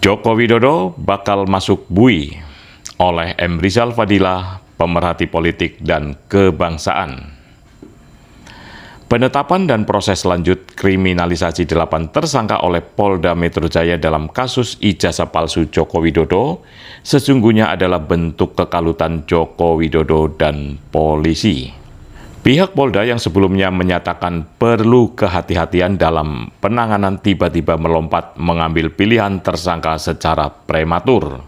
Joko Widodo bakal masuk BUI oleh M. Rizal Fadila, pemerhati politik dan kebangsaan. Penetapan dan proses lanjut kriminalisasi 8 tersangka oleh Polda Metro Jaya dalam kasus ijazah palsu Joko Widodo sesungguhnya adalah bentuk kekalutan Joko Widodo dan polisi. Pihak Polda yang sebelumnya menyatakan perlu kehati-hatian dalam penanganan tiba-tiba melompat mengambil pilihan tersangka secara prematur.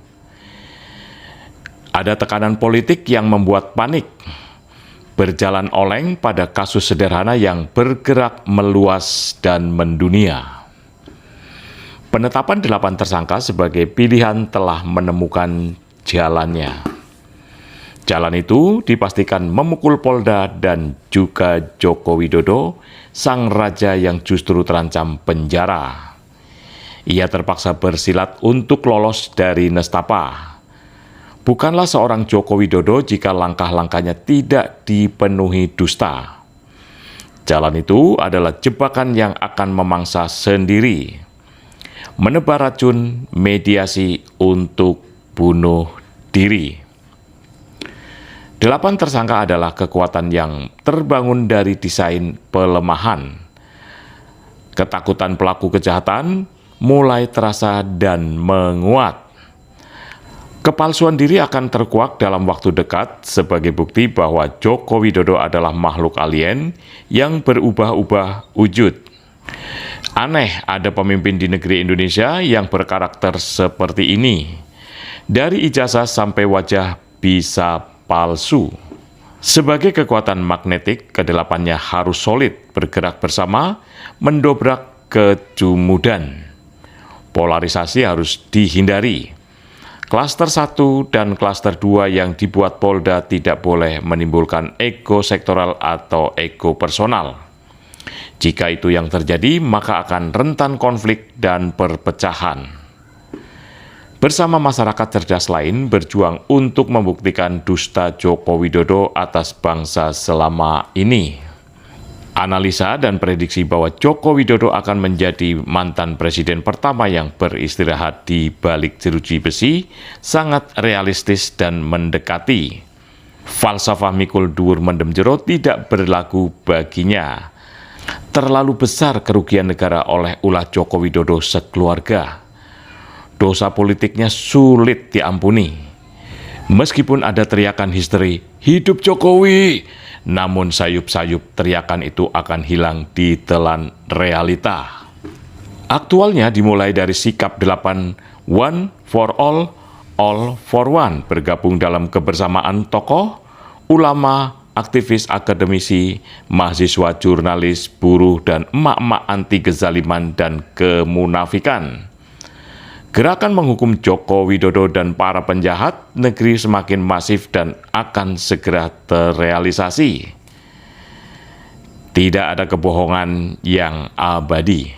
Ada tekanan politik yang membuat panik, berjalan oleng pada kasus sederhana yang bergerak meluas dan mendunia. Penetapan 8 tersangka sebagai pilihan telah menemukan jalannya. Jalan itu dipastikan memukul Polda dan juga Joko Widodo, sang raja yang justru terancam penjara. Ia terpaksa bersilat untuk lolos dari nestapa. Bukanlah seorang Joko Widodo jika langkah-langkahnya tidak dipenuhi dusta. Jalan itu adalah jebakan yang akan memangsa sendiri. Menebar racun, mediasi untuk bunuh diri. 8 tersangka adalah kekuatan yang terbangun dari desain pelemahan. Ketakutan pelaku kejahatan mulai terasa dan menguat. Kepalsuan diri akan terkuak dalam waktu dekat sebagai bukti bahwa Joko Widodo adalah makhluk alien yang berubah-ubah wujud. Aneh ada pemimpin di negeri Indonesia yang berkarakter seperti ini. Dari ijazah sampai wajah bisa palsu. Sebagai kekuatan magnetik, kedelapannya harus solid, bergerak bersama, mendobrak kejumudan. Polarisasi harus dihindari. Klaster 1 dan klaster 2 yang dibuat Polda tidak boleh menimbulkan ego sektoral atau ego personal. Jika itu yang terjadi, maka akan rentan konflik dan perpecahan. Bersama masyarakat cerdas lain berjuang untuk membuktikan dusta Joko Widodo atas bangsa selama ini. Analisa dan prediksi bahwa Joko Widodo akan menjadi mantan presiden pertama yang beristirahat di balik jeruji besi sangat realistis dan mendekati. Falsafah mikul dhuwur mendem jero tidak berlaku baginya. Terlalu besar kerugian negara oleh ulah Joko Widodo sekeluarga. Dosa politiknya sulit diampuni. Meskipun ada teriakan histeri, "Hidup Jokowi!" namun sayup-sayup teriakan itu akan hilang ditelan realita. Aktualnya dimulai dari sikap 8, one for all for one, bergabung dalam kebersamaan tokoh, ulama, aktivis akademisi, mahasiswa, jurnalis, buruh, dan emak-emak anti kezaliman dan kemunafikan. Gerakan menghukum Joko Widodo dan para penjahat negeri semakin masif dan akan segera terrealisasi. Tidak ada kebohongan yang abadi.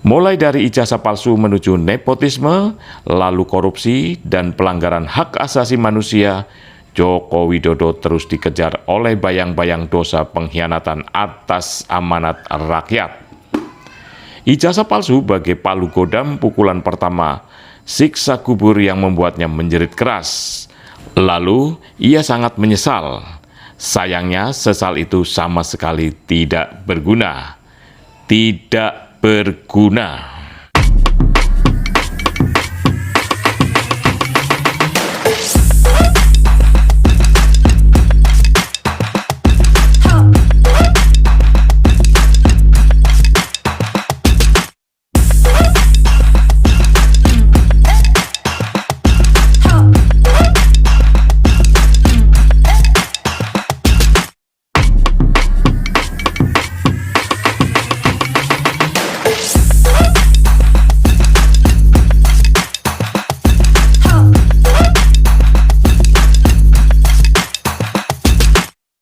Mulai dari ijazah palsu menuju nepotisme, lalu korupsi dan pelanggaran hak asasi manusia, Joko Widodo terus dikejar oleh bayang-bayang dosa pengkhianatan atas amanat rakyat. Ijazah palsu bagai palu godam pukulan pertama, siksa kubur yang membuatnya menjerit keras. Lalu ia sangat menyesal. Sayangnya sesal itu sama sekali tidak berguna. Tidak berguna.